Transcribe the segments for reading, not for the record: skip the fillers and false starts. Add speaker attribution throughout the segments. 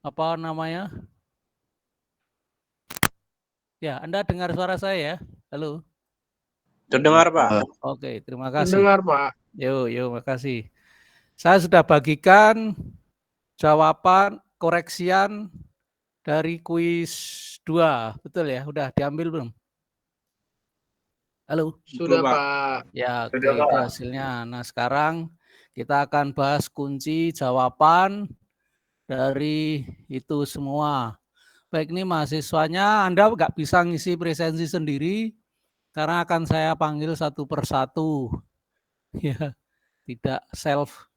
Speaker 1: apa namanya? Ya, Anda dengar suara saya ya? Halo.
Speaker 2: Terdengar, Pak.
Speaker 1: Oke, terima kasih.
Speaker 3: Mendengar, Pak.
Speaker 1: Yo, makasih. Saya sudah bagikan jawaban koreksian dari kuis 2, betul ya? Udah diambil belum? Halo?
Speaker 3: Sudah,
Speaker 2: Betul, Pak.
Speaker 3: Pak.
Speaker 1: Ya, oke, itu hasilnya. Nah, sekarang kita akan bahas kunci jawaban dari itu semua. Baik, ini mahasiswanya Anda nggak bisa ngisi presensi sendiri karena akan saya panggil satu persatu. Ya, tidak self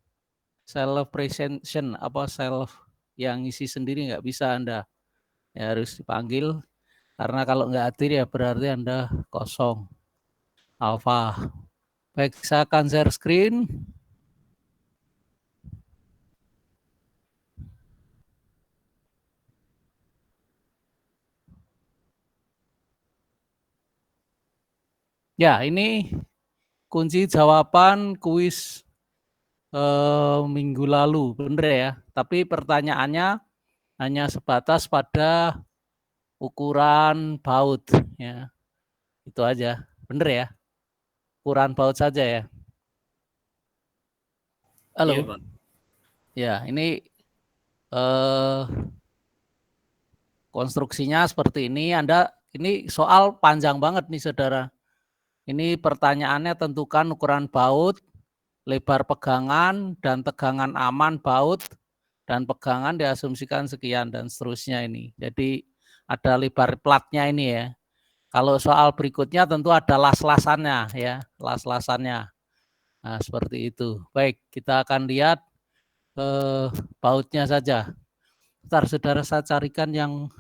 Speaker 1: presentation apa self yang ngisi sendiri nggak bisa Anda. Ya, harus dipanggil karena kalau nggak hadir ya berarti Anda kosong. Alfa. Baik, saya akan share screen. Ya, ini kunci jawaban kuis minggu lalu, bener ya. Tapi pertanyaannya hanya sebatas pada ukuran baut, ya. Itu aja, bener ya. Ukuran baut saja ya. Halo.
Speaker 4: Iya, Pak.
Speaker 1: Ya, ini konstruksinya seperti ini. Ini soal panjang banget nih, saudara. Ini pertanyaannya tentukan ukuran baut, lebar pegangan, dan tegangan aman baut, dan pegangan diasumsikan sekian, dan seterusnya ini. Jadi ada lebar platnya ini ya. Kalau soal berikutnya tentu ada las-lasannya ya, las-lasannya. Nah, seperti itu. Baik, kita akan lihat bautnya saja. Ntar saudara saya carikan yang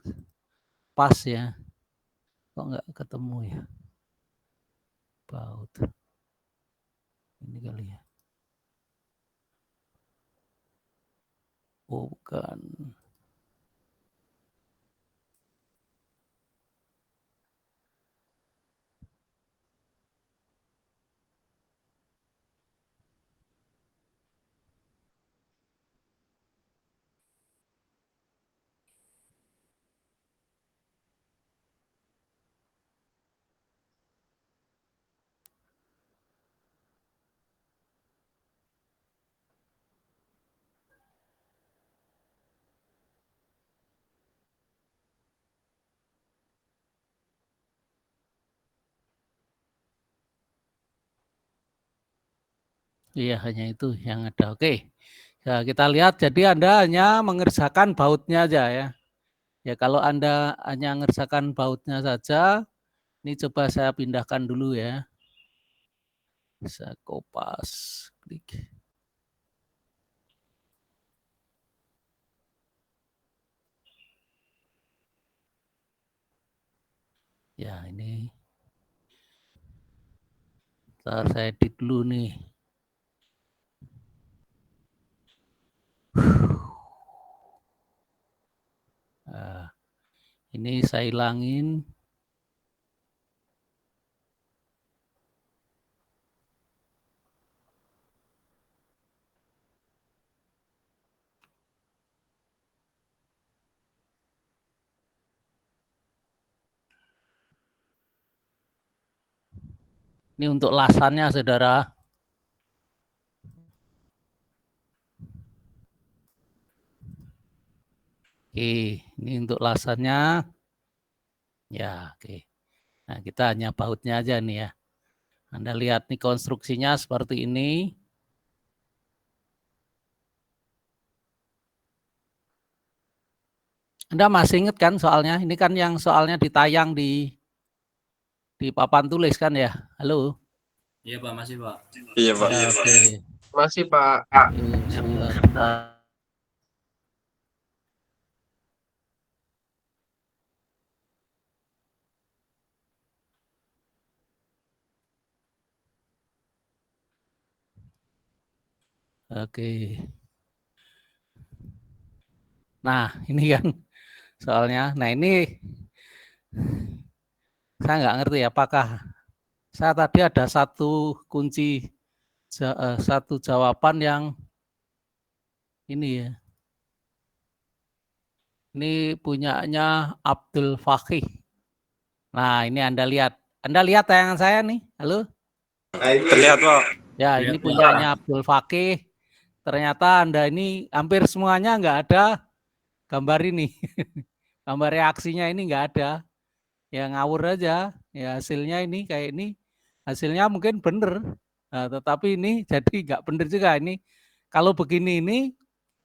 Speaker 1: pas ya. Kok nggak ketemu ya? Baut. Ini kali ya. Oh, bukan. Iya, hanya itu yang ada. Oke. Ya, kita lihat, jadi Anda hanya mengerjakan bautnya aja ya. Ya, kalau Anda hanya mengerjakan bautnya saja, ini coba saya pindahkan dulu ya. Saya kopas, klik. Ya, ini. Ntar saya edit dulu nih. Nah, ini saya hilangin. Ini untuk lasannya, saudara. Oke, ini untuk lasannya. Ya, oke. Nah, kita hanya bautnya aja nih ya. Anda lihat nih konstruksinya seperti ini. Anda masih ingat kan soalnya? Ini kan yang soalnya ditayang di papan tulis kan ya? Halo?
Speaker 4: Iya, Pak, masih, Pak.
Speaker 2: Iya, Pak.
Speaker 1: Ya, oke.
Speaker 3: Masih, Pak.
Speaker 1: Sebentar. Oke. Nah, ini kan soalnya. Nah, ini saya nggak ngerti apakah saya tadi ada satu kunci, satu jawaban yang ini ya. Ini punyanya Abdul Fakih. Nah, ini Anda lihat tayangan saya nih. Halo?
Speaker 2: Terlihat, Pak.
Speaker 1: Ya, ini punyanya Abdul Fakih. Ternyata Anda ini hampir semuanya nggak ada gambar ini. Gambar reaksinya ini nggak ada. Ya ngawur aja. Ya hasilnya ini kayak ini. Hasilnya mungkin bener. Nah, tetapi ini jadi nggak bener juga. Ini kalau begini ini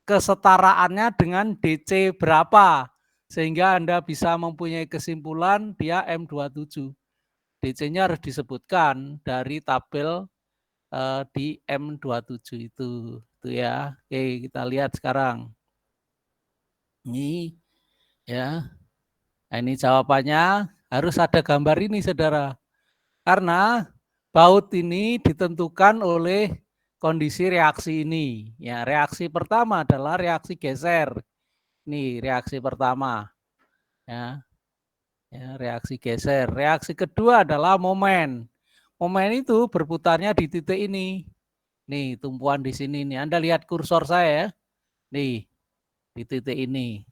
Speaker 1: kesetaraannya dengan DC berapa. Sehingga Anda bisa mempunyai kesimpulan dia M27. DC-nya harus disebutkan dari tabel di M27 itu ya. Oke, kita lihat sekarang. Ini ya. Nah, ini jawabannya harus ada gambar ini, Saudara. Karena baut ini ditentukan oleh kondisi reaksi ini. Ya, reaksi pertama adalah reaksi geser. Ini reaksi pertama. Ya. Ya, reaksi geser. Reaksi kedua adalah momen. Momen itu berputarnya di titik ini. Nih, tumpuan di sini nih. Anda lihat kursor saya ya. Nih, di titik ini.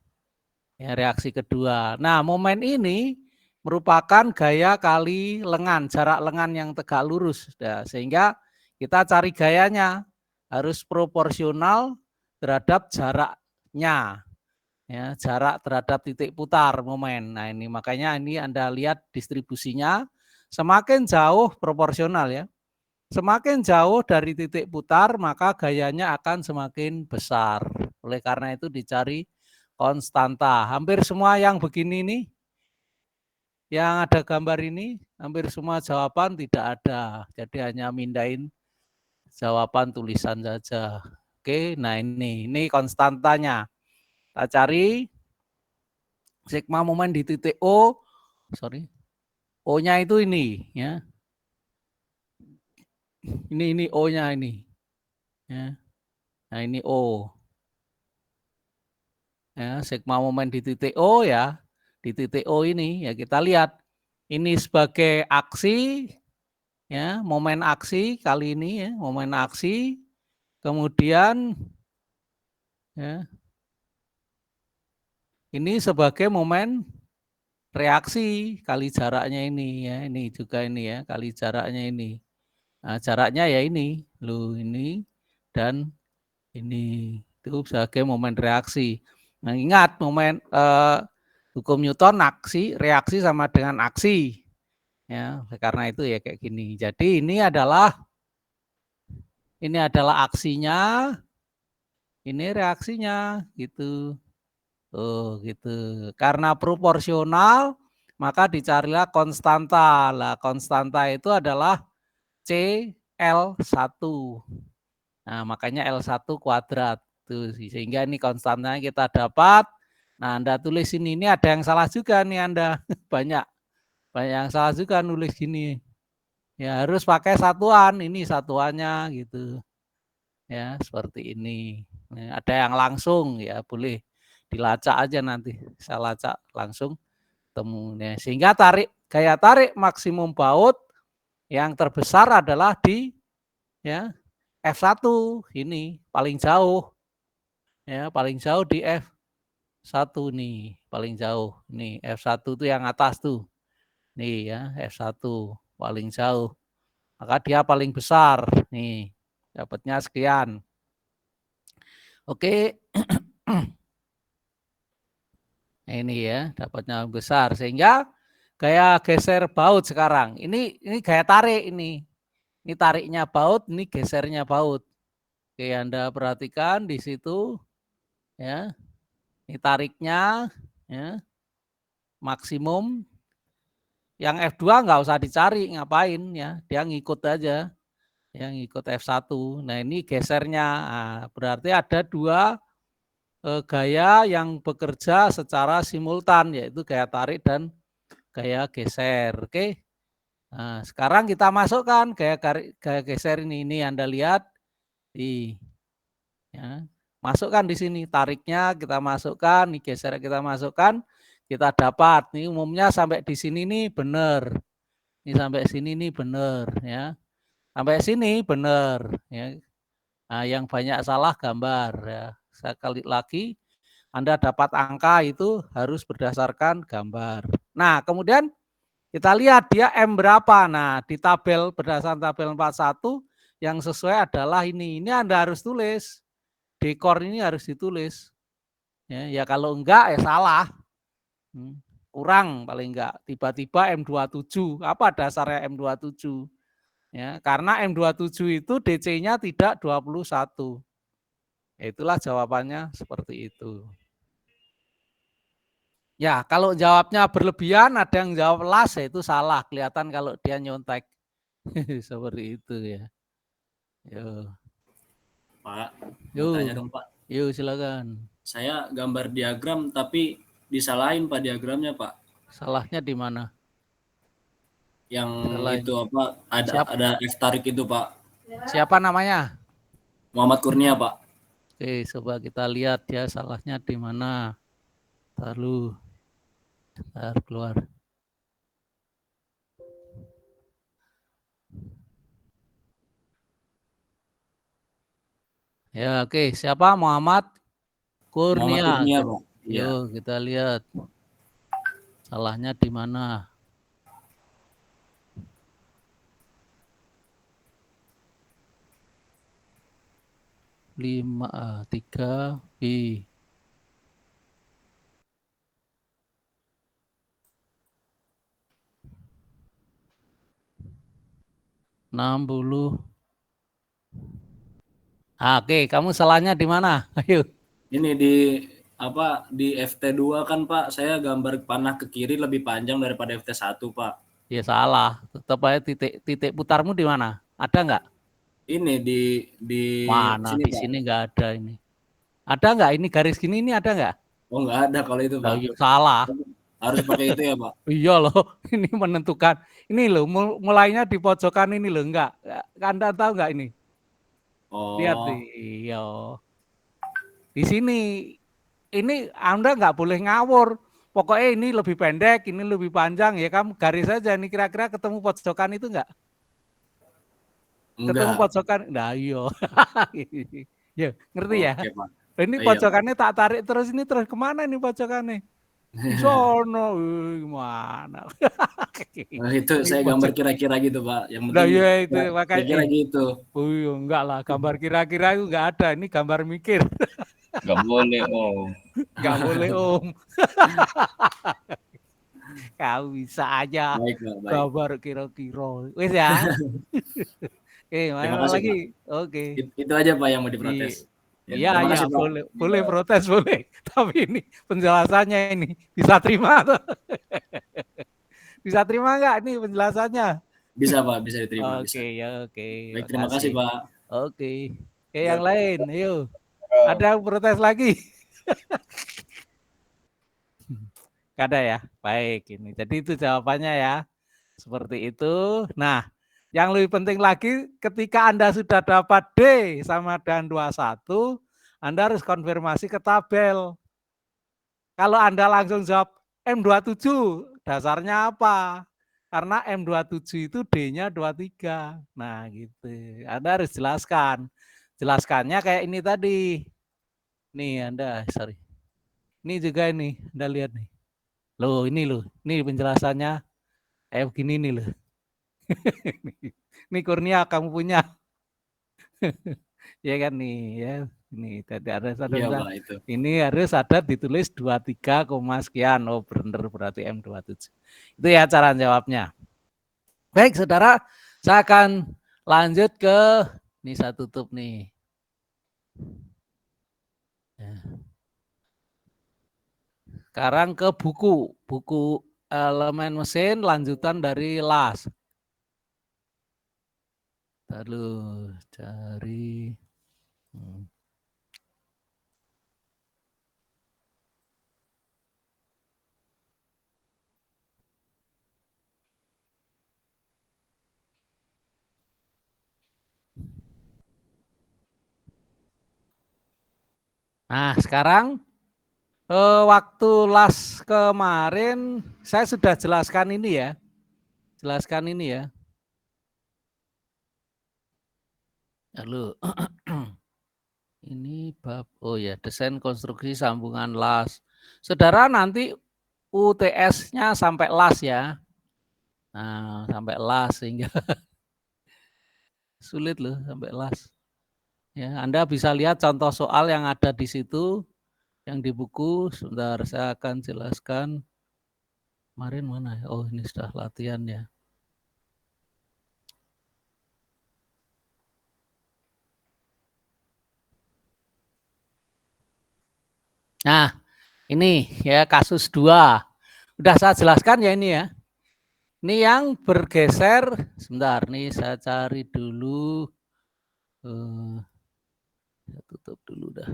Speaker 1: Ya, reaksi kedua. Nah, momen ini merupakan gaya kali lengan, jarak lengan yang tegak lurus. Nah, sehingga kita cari gayanya harus proporsional terhadap jaraknya. Ya, jarak terhadap titik putar momen. Nah, ini makanya ini Anda lihat distribusinya semakin jauh proporsional ya. Semakin jauh dari titik putar, maka gayanya akan semakin besar. Oleh karena itu dicari konstanta. Hampir semua yang begini nih, yang ada gambar ini, hampir semua jawaban tidak ada. Jadi hanya mindahin jawaban tulisan saja. Oke, nah ini konstantanya. Kita cari sigma momen di titik O, O-nya itu ini ya. Ini O-nya ini. Ya. Nah, ini O. Ya, sigma momen di titik O ya. Di titik O ini ya kita lihat ini sebagai aksi ya, momen aksi kali ini ya, momen aksi. Kemudian ya, ini sebagai momen reaksi kali jaraknya ini ya, ini juga ini ya, kali jaraknya ini. Nah, jaraknya ya ini, loh ini dan ini itu sebagai momen reaksi. Nah, ingat momen hukum Newton reaksi sama dengan aksi. Ya, karena itu ya kayak gini. Jadi ini adalah aksinya, ini reaksinya gitu. Oh, gitu. Karena proporsional maka dicarilah konstanta. Lah, konstanta itu adalah CL1. Nah, makanya L1 kuadrat. Tuh, sehingga ini konstantanya kita dapat. Nah, Anda tulis ini ada yang salah juga nih Anda. Banyak yang salah juga nulis gini. Ya, harus pakai satuan. Ini satuannya gitu. Ya, seperti ini. Nah, ada yang langsung ya, boleh dilacak aja nanti. Saya lacak langsung temunya. Sehingga gaya tarik maksimum baut yang terbesar adalah di ya F1 ini paling jauh ya, paling jauh di F1 nih, paling jauh. Nih F1 itu yang atas tuh. Nih ya, F1 paling jauh. Maka dia paling besar. Nih, dapatnya sekian. Oke. Ini ya, dapatnya besar sehingga gaya geser baut sekarang. Ini gaya tarik ini. Ini tariknya baut, ini gesernya baut. Oke, Anda perhatikan di situ ya. Ini tariknya ya. Maksimum. Yang F2 nggak usah dicari, ngapain ya. Dia ngikut aja. Yang ngikut F1. Nah, ini gesernya. Nah, berarti ada dua gaya yang bekerja secara simultan, yaitu gaya tarik dan gaya geser. Oke. Nah, sekarang kita masukkan gaya geser ini Anda lihat di ya. Masukkan di sini tariknya kita masukkan, nih geser kita masukkan, kita dapat nih umumnya sampai di sini nih benar. Ini sampai sini nih benar ya. Sampai sini benar ya. Nah, yang banyak salah gambar ya. Saya kali lagi Anda dapat angka itu harus berdasarkan gambar. Nah, kemudian kita lihat dia M berapa. Nah, di tabel berdasarkan tabel 41 yang sesuai adalah ini. Ini Anda harus tulis. Dekor ini harus ditulis. Ya kalau enggak ya salah. Kurang paling enggak. Tiba-tiba M27. Apa dasarnya M27? Ya, karena M27 itu DC-nya tidak 21. Itulah jawabannya seperti itu. Ya, kalau jawabnya berlebihan, ada yang jawab las, ya itu salah. Kelihatan kalau dia nyontek. Seperti itu ya. Yo.
Speaker 3: Pak, mau tanya dong Pak.
Speaker 1: Yuk silakan.
Speaker 3: Saya gambar diagram tapi disalahin Pak diagramnya Pak.
Speaker 1: Salahnya di mana?
Speaker 3: Yang
Speaker 1: Salahin.
Speaker 3: itu apa? Ada F tarik itu Pak.
Speaker 1: Siapa namanya?
Speaker 3: Muhammad Kurnia Pak.
Speaker 1: Oke, coba kita lihat ya salahnya di mana. Lalu keluar. Ya, oke. Siapa? Muhammad Kurnia.
Speaker 3: Muhammad Kurnia, Pak.
Speaker 1: Yuk, kita lihat. Salahnya di mana? Tiga B. 60. Oke, kamu salahnya di mana? Ayo.
Speaker 3: Ini di FT2 kan Pak, saya gambar panah ke kiri lebih panjang daripada FT1 Pak.
Speaker 1: Ya salah. Tetap aja titik putarmu di mana? Ada nggak?
Speaker 3: Ini di
Speaker 1: mana
Speaker 3: sini,
Speaker 1: di
Speaker 3: Pak.
Speaker 1: Sini nggak ada ini. Ada nggak ini garis gini ini ada nggak?
Speaker 3: Oh nggak ada kalau itu Pak.
Speaker 1: Ya, salah.
Speaker 3: Harus pakai itu ya Pak.
Speaker 1: Iya loh, ini menentukan. Ini loh mulainya di pojokan ini loh, enggak. Anda tahu nggak ini?
Speaker 3: Oh.
Speaker 1: Lihat nih, iya. Di sini ini Anda nggak boleh ngawur. Pokoknya ini lebih pendek, ini lebih panjang ya kamu garis saja. Ini kira-kira ketemu pojokan itu enggak? Ketemu pojokan, nah iya. Ya, ngerti ya?
Speaker 3: Oke, Pak.
Speaker 1: Ini pojokannya tak tarik terus ini terus kemana ini pojokannya? Di sono, gimana?
Speaker 3: Nah, itu saya gambar kira-kira gitu Pak. Yang penting
Speaker 1: ya itu makanya
Speaker 3: kira-kira gitu.
Speaker 1: Oh iya, enggak lah, gambar kira-kira itu enggak ada. Ini gambar mikir.
Speaker 2: Enggak boleh Om.
Speaker 1: Enggak boleh Om. Kau bisa aja
Speaker 3: baik.
Speaker 1: Gambar kira-kira. Wis ya. Oke, mana lagi? Pak. Oke.
Speaker 3: Itu aja Pak yang mau diprotes.
Speaker 1: Iya, boleh protes boleh. Tapi ini penjelasannya ini bisa terima atau? Bisa terima enggak nih penjelasannya?
Speaker 3: Bisa Pak, bisa diterima.
Speaker 1: Oke, ya oke.
Speaker 3: Baik, terima kasih Pak.
Speaker 1: Oke. Oke, yang lain, ayo. Ada yang protes lagi? Gak ada ya? Baik, ini. Jadi itu jawabannya ya. Seperti itu. Nah, yang lebih penting lagi ketika Anda sudah dapat D sama dengan 21, Anda harus konfirmasi ke tabel. Kalau Anda langsung jawab M27, dasarnya apa? Karena M27 itu D-nya 23. Nah, gitu. Anda harus jelaskan. Jelaskannya kayak ini tadi. Nih, Anda, sorry. Ini juga ini, Anda lihat nih. Loh, ini loh. Ini penjelasannya kayak begini nih loh. Ini Kurnia kamu punya. Ya kan nih, ya. Ini tadi ada ini harus ada ditulis 23, sekian. Oh, benar berarti M27. Itu ya cara jawabnya. Baik, Saudara, saya akan lanjut ke ini saya tutup nih. Ya. Sekarang ke buku elemen mesin lanjutan dari LAS. Lalu cari Nah, sekarang waktu LAS kemarin saya sudah jelaskan ini ya. Jelaskan ini ya. Lalu Ini bab, oh ya, desain konstruksi sambungan las. Saudara nanti UTS-nya sampai las ya. Nah, sampai las sehingga sulit loh sampai las. Ya, Anda bisa lihat contoh soal yang ada di situ, yang di buku. Sebentar, saya akan jelaskan. Kemarin mana ya? Oh, ini sudah latihan ya. Nah, ini ya kasus 2. Udah saya jelaskan ya ini ya. Ini yang bergeser, sebentar nih saya cari dulu. Saya tutup dulu dah.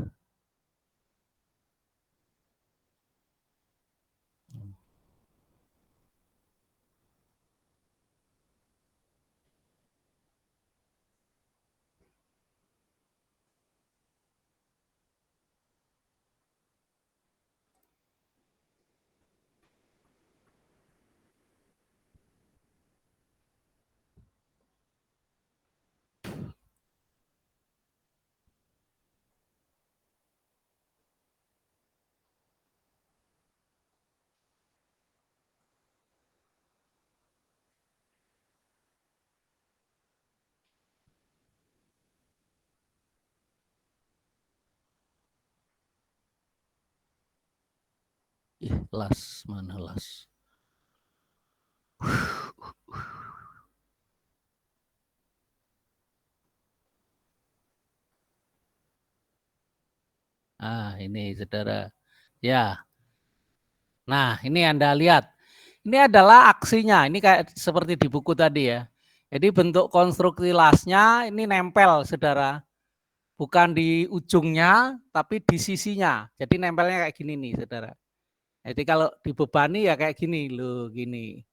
Speaker 1: Las, mana las? Ah, ini saudara. Ya. Nah, ini Anda lihat. Ini adalah aksinya. Ini kayak seperti di buku tadi ya. Jadi bentuk konstruksi lasnya ini nempel, saudara. Bukan di ujungnya, tapi di sisinya. Jadi nempelnya kayak gini nih, saudara. Jadi kalau dibebani ya kayak gini loh, gini.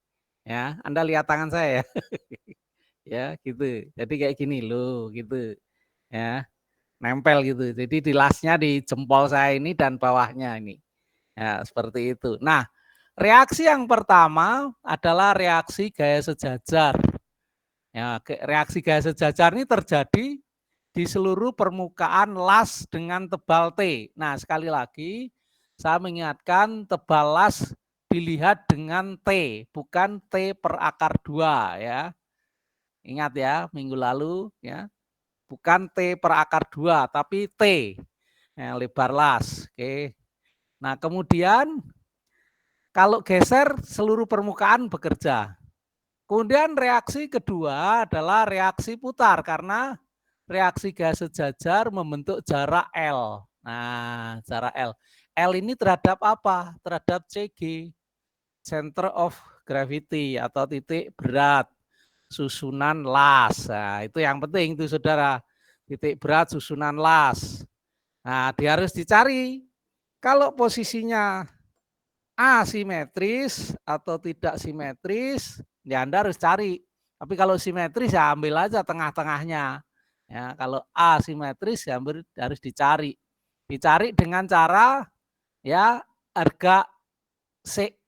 Speaker 1: Ya, Anda lihat tangan saya ya. Ya, gitu. Jadi kayak gini loh, gitu. Ya, nempel gitu. Jadi di lasnya di jempol saya ini dan bawahnya ini. Ya, seperti itu. Nah, reaksi yang pertama adalah reaksi gaya sejajar. Ya, reaksi gaya sejajar ini terjadi di seluruh permukaan las dengan tebal T. Nah, sekali lagi saya mengingatkan tebal las dilihat dengan T, bukan T per akar 2 ya. Ingat ya, minggu lalu ya. Bukan T per akar 2, tapi T. Ya, lebar las. Oke. Nah, kemudian kalau geser seluruh permukaan bekerja. Kemudian reaksi kedua adalah reaksi putar karena reaksi gaya sejajar membentuk jarak L. Nah, jarak L. L ini terhadap apa? Terhadap CG, center of gravity atau titik berat susunan las. Nah, itu yang penting itu saudara. Titik berat susunan las. Nah, dia harus dicari. Kalau posisinya asimetris atau tidak simetris, ya Anda harus cari. Tapi kalau simetris ya ambil aja tengah-tengahnya. Ya, kalau asimetris ya harus dicari. Dicari dengan cara ya harga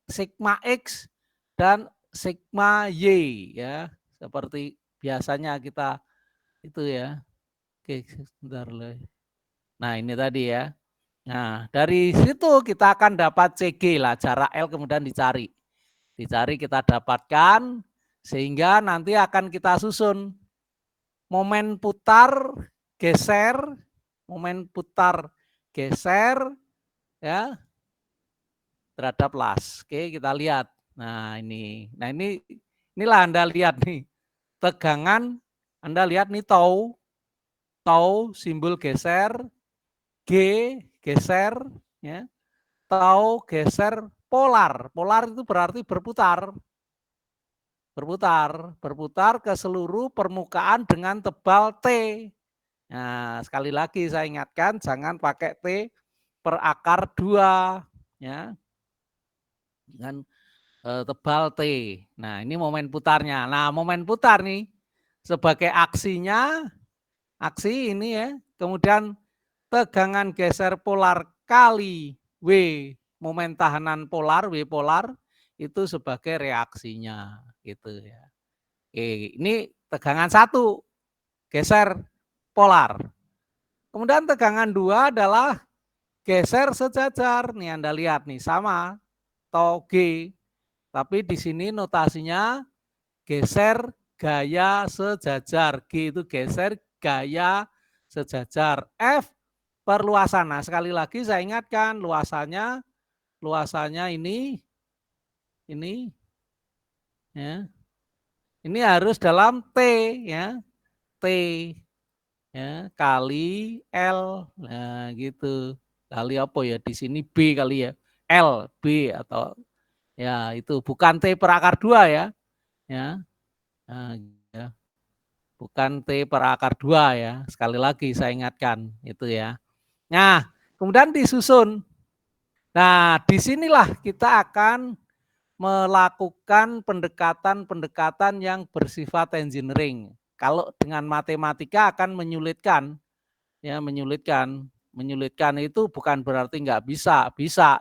Speaker 1: sigma X dan sigma Y ya. Seperti biasanya kita itu ya. Oke, sebentar loh. Nah, ini tadi ya. Nah, dari situ kita akan dapat CG lah, jarak L kemudian dicari. Dicari kita dapatkan sehingga nanti akan kita susun momen putar, geser, momen putar, geser ya terhadap las. Oke, kita lihat. Nah, inilah Anda lihat nih. Tegangan Anda lihat nih tau simbol geser, G geser ya. Tau geser polar. Polar itu berarti berputar. Berputar ke seluruh permukaan dengan tebal T. Nah, sekali lagi saya ingatkan jangan pakai T per akar 2 ya. Dengan tebal T. Nah, ini momen putarnya. Nah, momen putar nih sebagai aksinya, aksi ini ya. Kemudian tegangan geser polar kali W momen tahanan polar, W polar itu sebagai reaksinya gitu ya. Oke, ini tegangan 1 geser polar. Kemudian tegangan 2 adalah geser sejajar. Nih Anda lihat nih, sama atau G. Tapi di sini notasinya geser gaya sejajar. G itu geser gaya sejajar. F perluasan. Nah, sekali lagi saya ingatkan luasannya ini ya. Ini harus dalam T ya. T ya, kali L. Nah, gitu. Kali apa ya? Di sini B kali ya. L, B atau ya itu bukan T per akar 2 ya. Ya. Nah, ya. Bukan T per akar 2 ya. Sekali lagi saya ingatkan itu ya. Nah, kemudian disusun. Nah, disinilah kita akan melakukan pendekatan-pendekatan yang bersifat engineering. Kalau dengan matematika akan menyulitkan, ya menyulitkan itu bukan berarti nggak bisa, bisa.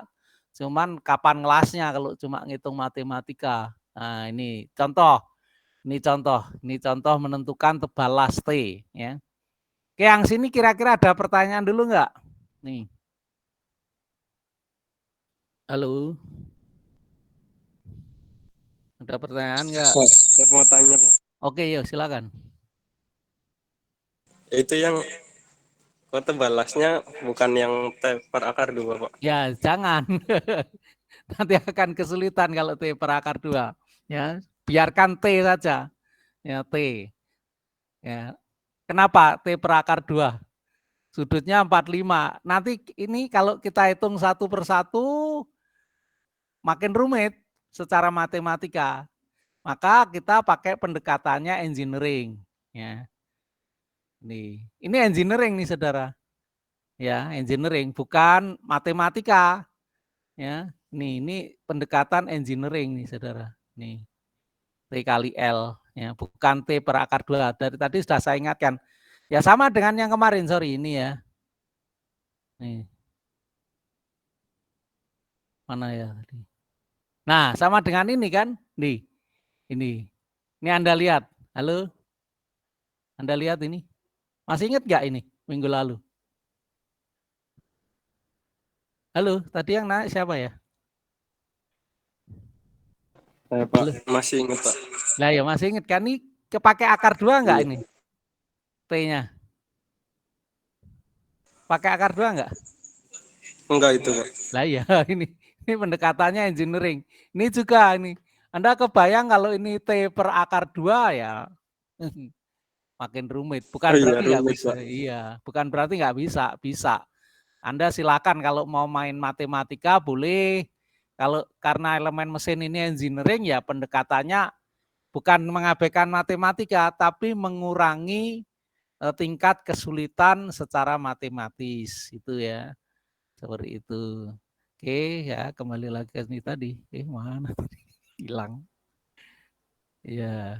Speaker 1: Cuman kapan ngelasnya kalau cuma ngitung matematika. Nah ini contoh menentukan tebal las T. Ya. Oke, yang sini kira-kira ada pertanyaan dulu nggak? Nih. Halo. Ada pertanyaan nggak?
Speaker 4: Saya mau tanya, Pak.
Speaker 1: Oke, yuk silakan.
Speaker 4: Itu yang kota balasnya bukan yang T per akar 2, Pak.
Speaker 1: Ya, jangan. Nanti akan kesulitan kalau T per akar 2. Ya, biarkan T saja. Ya, T. Ya. Kenapa T per akar 2? Sudutnya 45. Nanti ini kalau kita hitung satu persatu makin rumit secara matematika. Maka kita pakai pendekatannya engineering. Ya. Ini engineering nih saudara. Ya, engineering bukan matematika. Ya, ini pendekatan engineering nih saudara. Nih T kali L, ya bukan T per akar 2. Dari tadi sudah saya ingatkan. Ya sama dengan yang kemarin, sorry ini ya. Nih. Mana ya tadi? Nah, sama dengan ini kan? Nih. Ini. Ini Anda lihat. Halo? Anda lihat ini? Masih ingat nggak ini minggu lalu? Halo, tadi yang naik siapa ya?
Speaker 4: Saya, Pak, masih ingat, Pak.
Speaker 1: Nah ya masih ingat kan ini kepake akar 2 enggak
Speaker 4: Iya.
Speaker 1: ini? T-nya. Pakai akar 2 enggak?
Speaker 4: Enggak itu, Pak.
Speaker 1: Lah ya ini pendekatannya engineering. Ini juga ini. Anda kebayang kalau ini T per akar 2 ya makin rumit. Bukan berarti nggak
Speaker 4: rumit,
Speaker 1: bisa.
Speaker 4: Pak.
Speaker 1: Iya, bukan berarti nggak bisa. Bisa. Anda silakan kalau mau main matematika boleh. Kalau karena elemen mesin ini engineering ya pendekatannya bukan mengabaikan matematika tapi mengurangi tingkat kesulitan secara matematis itu ya. Seperti itu. Oke ya kembali lagi ke ini tadi. Mana tadi? Hilang. Ya.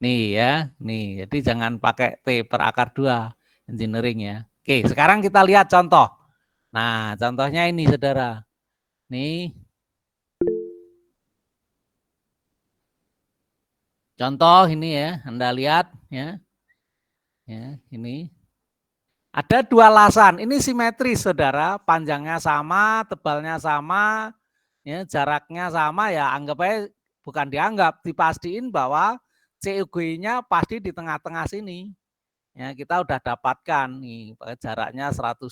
Speaker 1: Nih ya. Nih. Jadi jangan pakai T per akar 2 engineering ya. Oke sekarang kita lihat contoh. Nah contohnya ini saudara. Nih. Contoh ini ya. Anda lihat ya. Ya ini. Ada 2 lasan, ini simetris saudara, panjangnya sama, tebalnya sama, ya, jaraknya sama ya anggap aja bukan dianggap, dipastiin bahwa CUG-nya pasti di tengah-tengah sini. Ya, kita udah dapatkan nih jaraknya 125,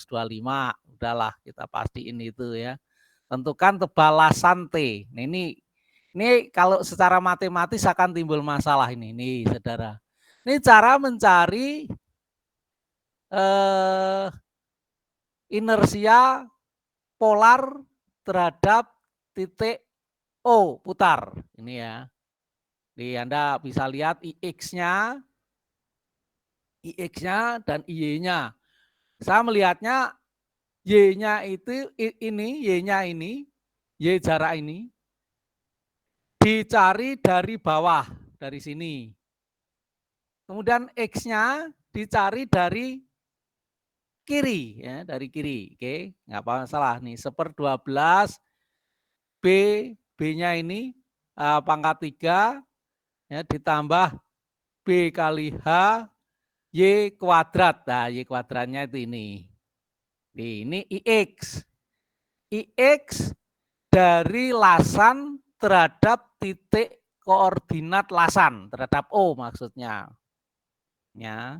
Speaker 1: udahlah kita pastiin itu ya. Tentukan tebal lasan T. Nah, ini kalau secara matematis akan timbul masalah ini, nih saudara. Ini cara mencari inersia polar terhadap titik O putar. Ini ya. Di Anda bisa lihat IX-nya dan Y-nya. Saya melihatnya Y-nya itu ini, Y-nya ini, Y jarak ini dicari dari bawah, dari sini. Kemudian X-nya dicari dari kiri ya, dari kiri. Oke, nggak masalah nih. 1/12 B-nya ini pangkat 3 ya ditambah B kali H Y kuadrat. Nah, Y kuadratnya itu ini. Ini IX. IX dari lasan terhadap titik koordinat lasan, terhadap O maksudnya. Ya.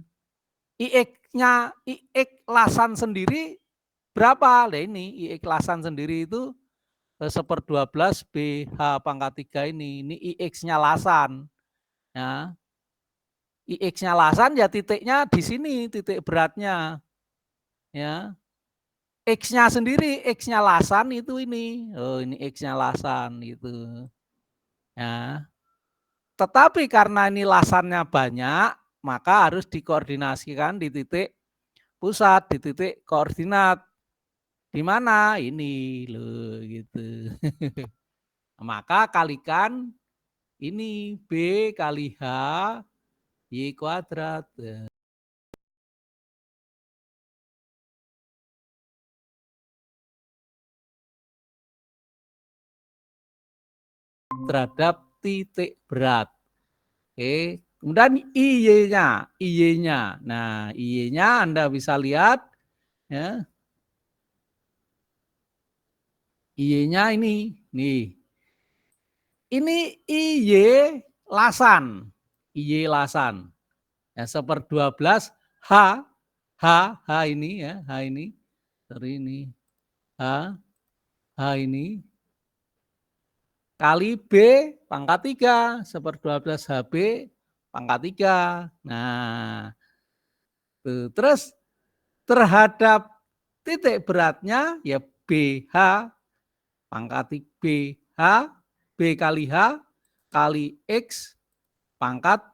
Speaker 1: IX-nya, IX lasan sendiri berapa? Nah ini IX lasan sendiri itu 1/12 BH pangkat 3 ini. Ini IX-nya lasan. Ya. IX-nya lasan ya titiknya di sini, titik beratnya. Ya. X-nya sendiri, X-nya lasan itu ini. Oh, ini X-nya lasan itu. Ya. Tetapi karena ini lasannya banyak, maka harus dikoordinasikan di titik pusat, di titik koordinat. Di mana? Ini loh gitu. Maka kalikan ini B kali H Y kuadrat. Terhadap titik berat. Oke, kemudian IY-nya. Nah, IY-nya Anda bisa lihat ya. IY-nya ini, nih. Ini IY lasan. IY lasan. Ya, 1/12 H ini ya, H ini. Sorry ini. H ini kali B pangkat 3, 1/12 HB pangkat 3. Nah, tuh. Terus terhadap titik beratnya ya BH pangkat BH, B kali H kali X pangkat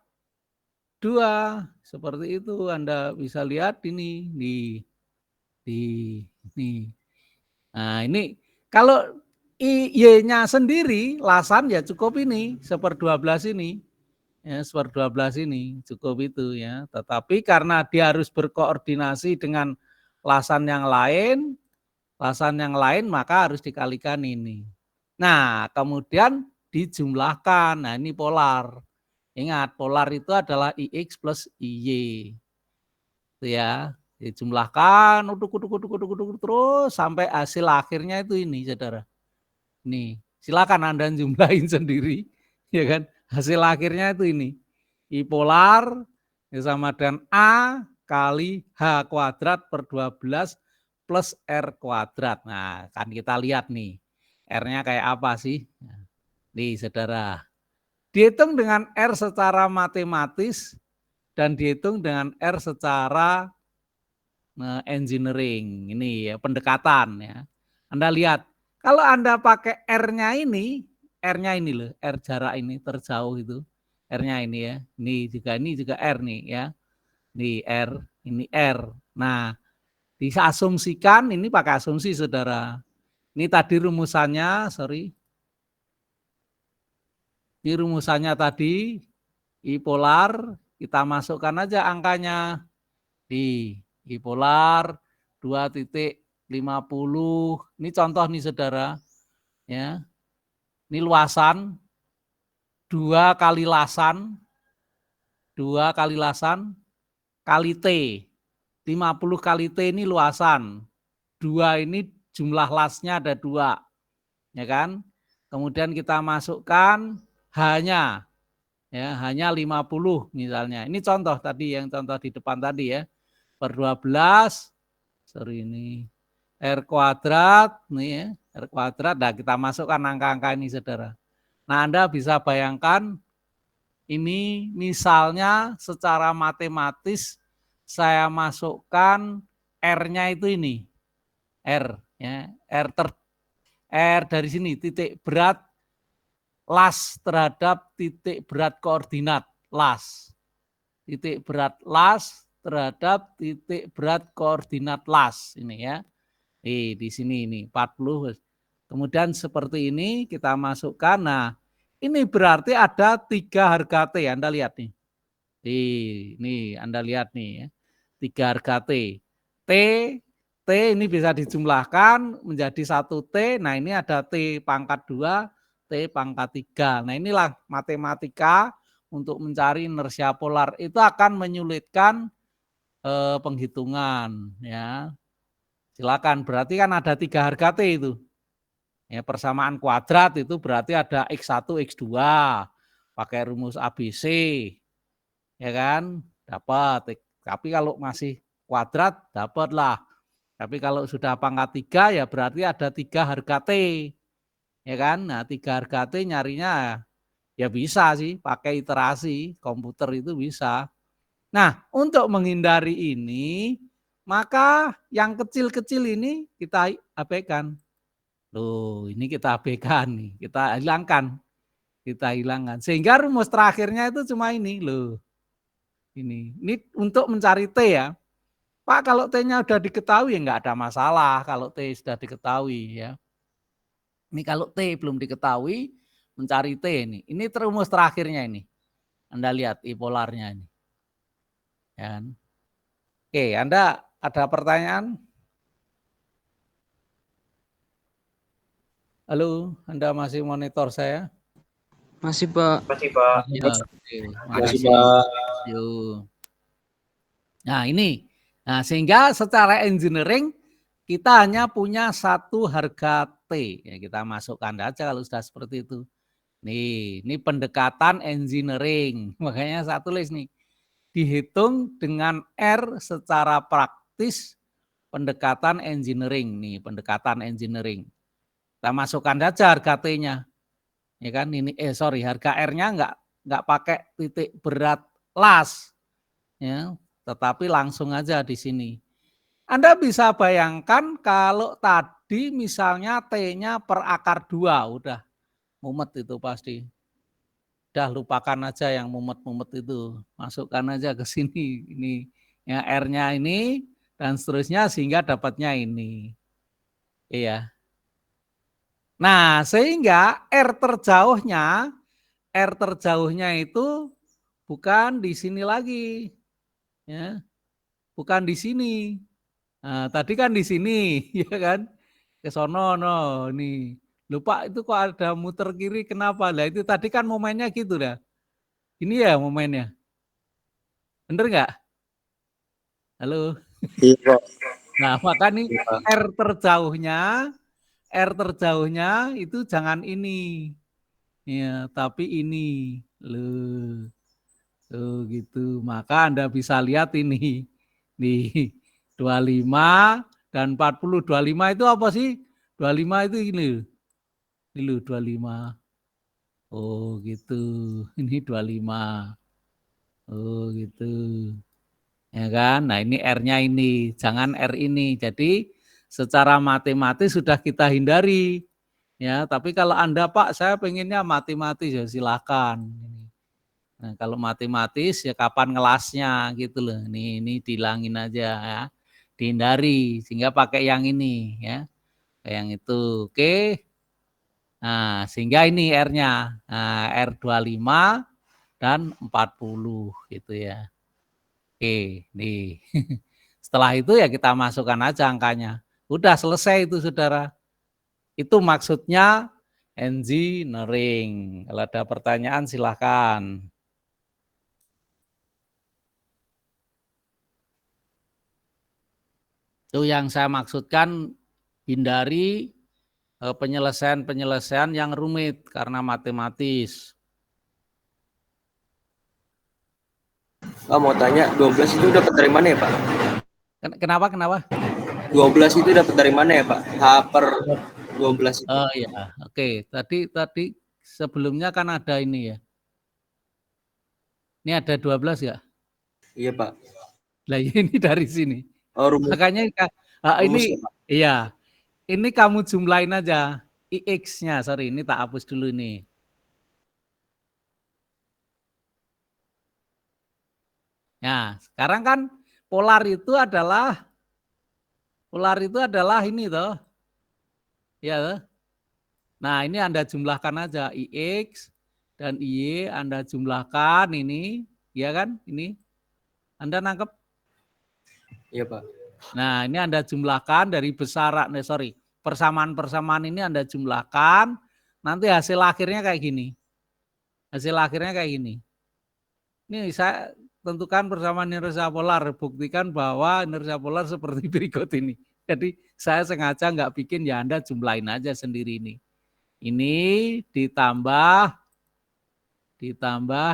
Speaker 1: 2. Seperti itu Anda bisa lihat ini. Nih. Nah ini kalau Y-nya sendiri lasan ya cukup ini 1/12 ini. Ya, 1/12 ini cukup itu ya. Tetapi karena dia harus berkoordinasi dengan lasan yang lain maka harus dikalikan ini. Nah, kemudian dijumlahkan. Nah, ini polar. Ingat, polar itu adalah IX plus IY. Itu ya. Dijumlahkan terus sampai hasil akhirnya itu ini, Saudara. Nih, silakan Anda jumlahin sendiri, ya kan? Hasil akhirnya itu ini. I polar sama dengan A kali H kuadrat per 12 plus R kuadrat. Nah, kan kita lihat nih, R-nya kayak apa sih? Nih, Saudara. Dihitung dengan R secara matematis dan dihitung dengan R secara engineering. Ini ya, pendekatan ya. Anda lihat, kalau Anda pakai R-nya ini loh, R jarak ini terjauh itu. R-nya ini ya. Ini juga R nih ya. Ini R, ini R. Nah, diasumsikan ini pakai asumsi Saudara. Ini tadi rumusannya, sorry. Ini rumusannya tadi I polar, kita masukkan aja angkanya. Di I polar 2,50. Ini contoh nih Saudara. Ya. Ini luasan 2 kali lasan kali T. 50 kali T ini luasan. 2 ini jumlah lasnya ada 2. Ya kan? Kemudian kita masukkan H-nya. Ya, hanya 50 misalnya. Ini contoh tadi yang contoh di depan tadi ya. Per 12 sorry ini R kuadrat nih ya, R kuadrat. Nah, kita masukkan angka-angka ini Saudara. Nah, Anda bisa bayangkan ini misalnya secara matematis saya masukkan R-nya itu ini. R ya, R dari sini titik berat las terhadap titik berat koordinat las. Titik berat las terhadap titik berat koordinat las ini ya. Di sini ini 40. Kemudian seperti ini kita masukkan. Nah, ini berarti ada 3 harga T. Anda lihat nih. Ini Anda lihat nih ya. 3 harga T. T ini bisa dijumlahkan menjadi 1 T. Nah, ini ada T pangkat 2, T pangkat 3. Nah, inilah matematika untuk mencari inersia polar. Itu akan menyulitkan penghitungan ya. Silakan, berarti kan ada 3 harga T itu. Ya, persamaan kuadrat itu berarti ada X1, X2. Pakai rumus ABC. Ya kan? Dapat. Tapi kalau masih kuadrat dapatlah. Tapi kalau sudah pangkat 3 ya berarti ada 3 harga T. Ya kan? Nah, 3 harga T nyarinya ya bisa sih pakai iterasi komputer itu bisa. Nah, untuk menghindari ini, maka yang kecil-kecil ini kita abaikan. Loh, ini kita abaikan nih, kita hilangkan. Kita hilangkan. Sehingga rumus terakhirnya itu cuma ini loh. Ini untuk mencari T ya. Pak, kalau T-nya udah diketahui ya nggak ada masalah kalau T sudah diketahui ya. Ini kalau T belum diketahui, mencari T ini. Ini rumus terakhirnya ini. Anda lihat I-polarnya ini. Ya. Oke, Anda ada pertanyaan? Halo, Anda masih monitor saya?
Speaker 5: Masih, Pak.
Speaker 1: Ya, oke.
Speaker 3: Masih, Pak.
Speaker 1: Yuk. Nah ini, nah sehingga secara engineering kita hanya punya 1 harga T. Ya, kita masukkan aja kalau sudah seperti itu. Nih, ini pendekatan engineering. Makanya saya tulis nih, dihitung dengan R secara praktis pendekatan engineering. Nih, pendekatan engineering. Kita masukkan saja harga T-nya. Ya kan ini harga R-nya enggak pakai titik berat las. Ya, tetapi langsung aja di sini. Anda bisa bayangkan kalau tadi misalnya T-nya per akar 2 udah mumet itu pasti. Udah lupakan aja yang mumet-mumet itu. Masukkan aja ke sini. Ini ya R-nya ini dan seterusnya sehingga dapatnya ini. Iya. Nah, sehingga R terjauhnya itu bukan di sini lagi. Ya. Bukan di sini. Nah, tadi kan di sini, ya kan? Ke sono no, nih. Lupa itu kok ada muter kiri kenapa? Lah itu tadi kan momennya gitu dah. Ini ya momennya. Bener nggak? Halo.
Speaker 4: Iya.
Speaker 1: Nah, maka nih R terjauhnya itu jangan ini. Ya, tapi ini. Loh. Tuh gitu. Maka Anda bisa lihat ini. Nih, 25 dan 40. 25 itu apa sih? 25 itu ini. Ini loh 25. Oh gitu. Ini 25. Oh gitu. Ya kan? Nah, ini R-nya ini, jangan R ini. Jadi secara matematis sudah kita hindari. Ya, tapi kalau Anda Pak, saya pengennya matematis ya silakan. Nah, kalau matematis ya kapan ngelasnya gitu loh. Ini dihilangin aja ya. Dihindari sehingga pakai yang ini ya. Kayak yang itu. Oke. Nah, sehingga ini R-nya. Nah, R25 dan 40 gitu ya. Oke, nih. Setelah itu ya kita masukkan aja angkanya. Udah selesai itu Saudara. Itu maksudnya engineering. Kalau ada pertanyaan silahkan. Itu yang saya maksudkan, hindari penyelesaian-penyelesaian yang rumit karena matematis.
Speaker 5: Pak mau tanya, 12 itu dapat dari mana ya, Pak?
Speaker 1: Kenapa?
Speaker 5: 12 itu dapat dari mana ya, Pak? H per 12 itu.
Speaker 1: Oh iya, oke. Tadi sebelumnya kan ada ini ya. Ini ada 12 ya?
Speaker 5: Iya, Pak.
Speaker 1: Lah ini dari sini.
Speaker 5: Oh, rumus.
Speaker 1: Makanya ini
Speaker 5: ya, Pak.
Speaker 1: iya. Ini kamu jumlahin aja IX-nya, sorry, ini tak hapus dulu nih. Nah, sekarang kan polar itu adalah ini toh. Ya toh. Nah, ini Anda jumlahkan aja IX dan IY Anda jumlahkan ini, ya kan? Ini. Anda nangkep?
Speaker 5: Iya, Pak.
Speaker 1: Nah, ini Anda jumlahkan dari besaran, persamaan-persamaan ini Anda jumlahkan, nanti hasil akhirnya kayak gini. Hasil akhirnya kayak gini. Ini saya tentukan bersama inersia polar, buktikan bahwa inersia polar seperti berikut ini. Jadi saya sengaja nggak bikin, ya Anda jumlahin aja sendiri ini. Ini ditambah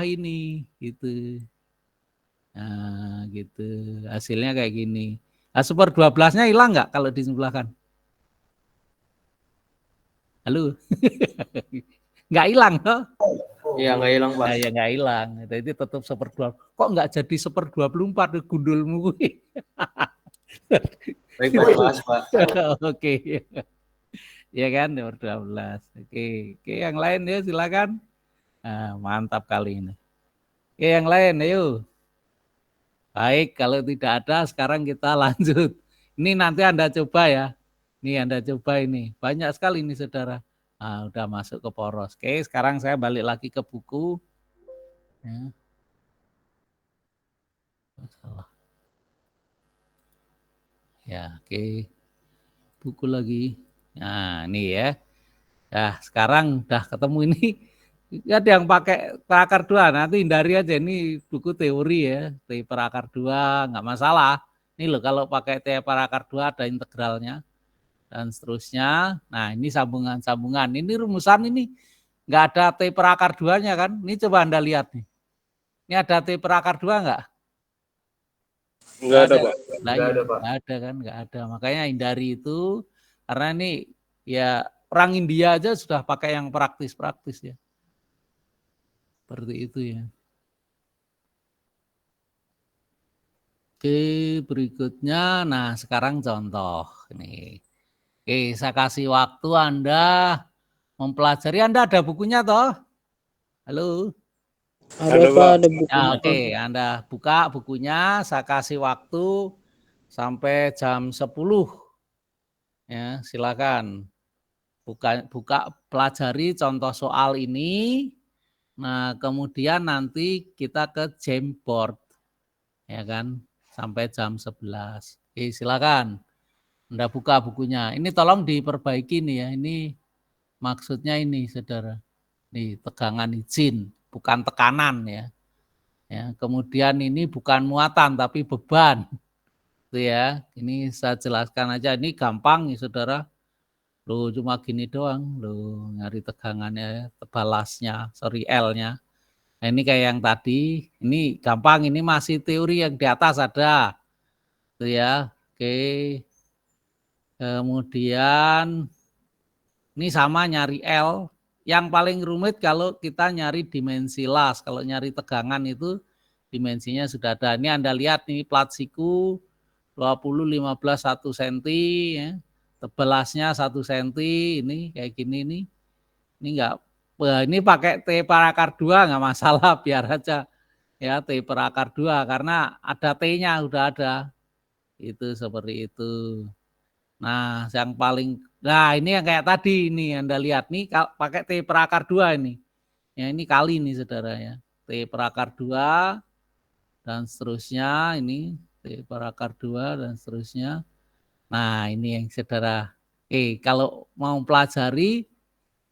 Speaker 1: ini gitu. Nah, gitu. Hasilnya kayak gini. Nah, 1/12-nya hilang nggak kalau dijumlahkan? Halo? Nggak hilang, toh?
Speaker 5: Iya, nggak hilang, Pak.
Speaker 1: Nah, ya nggak hilang. Jadi tetap 1/12. Kok nggak jadi 1/24 gundulmu?
Speaker 5: Baik, Mas, Pak.
Speaker 1: Oke. Ya kan, 12. Oke, yang lain ya silakan. Nah, mantap kali ini. Oke, yang lain ayo. Baik, kalau tidak ada sekarang kita lanjut. Ini nanti Anda coba ya. Ini Anda coba ini. Banyak sekali ini saudara. Nah, udah masuk ke poros. Oke, sekarang saya balik lagi ke buku. Ya. Salah. Ya, oke. Buku lagi. Nah, ini ya. Nah, sekarang udah ketemu ini. Ada yang pakai perakar 2, nanti hindari aja, ini buku teori ya, T perakar 2 nggak masalah. Ini loh kalau pakai T perakar 2 ada integralnya dan seterusnya. Nah ini sambungan-sambungan, ini rumusan ini nggak ada T perakar 2-nya kan? Ini coba Anda lihat nih. Ini ada T perakar 2 nggak?
Speaker 4: Nggak ada, Pak.
Speaker 1: Nah, nggak ada, Pak. Nggak ada kan, nggak ada. Makanya hindari itu, karena ini ya orang India aja sudah pakai yang praktis-praktis ya. Seperti itu ya. Oke, berikutnya. Nah, sekarang contoh ini. Oke, saya kasih waktu Anda mempelajari. Anda ada bukunya toh? Halo?
Speaker 6: Ada Pak, ada bukunya.
Speaker 1: Ya, oke, Anda buka bukunya, saya kasih waktu sampai jam 10. Ya, silakan. Buka pelajari contoh soal ini. Nah, kemudian nanti kita ke Jamboard, ya kan, sampai jam 11. Oke, silakan. Anda buka bukunya. Ini tolong diperbaiki nih ya. Ini maksudnya ini, saudara. Nih, tegangan izin, bukan tekanan ya. Ya, kemudian ini bukan muatan tapi beban. Itu ya. Ini saya jelaskan aja. Ini gampang nih, saudara. Loh, cuma gini doang. Loh, nyari tegangannya, balasnya, L-nya. Nah, ini kayak yang tadi, ini gampang, ini masih teori yang di atas ada. Itu ya. Oke. Kemudian ini sama nyari L. Yang paling rumit kalau kita nyari dimensi las. Kalau nyari tegangan itu dimensinya sudah ada. Ini Anda lihat nih plat siku 20, 15, 1 cm. Ya. Tebelasnya 1 cm. Ini kayak gini nih. Ini enggak. Ini pakai T perakar 2 nggak masalah, biar aja ya T perakar 2 karena ada T-nya udah ada. Itu seperti itu. Nah, yang paling ini yang kayak tadi ini Anda lihat nih pakai T perakar 2 ini. Ya ini kali nih saudara ya. T perakar 2 dan seterusnya ini T perakar 2 dan seterusnya. Nah, ini yang saudara. Kalau mau pelajari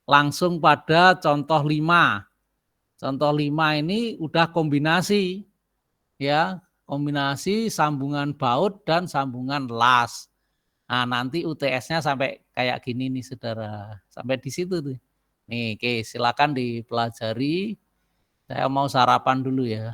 Speaker 1: langsung pada contoh 5. Contoh 5 ini udah kombinasi ya, kombinasi sambungan baut dan sambungan las. Nah, nanti UTS-nya sampai kayak gini nih saudara. Sampai di situ tuh. Nih, oke, silakan dipelajari. Saya mau sarapan dulu ya.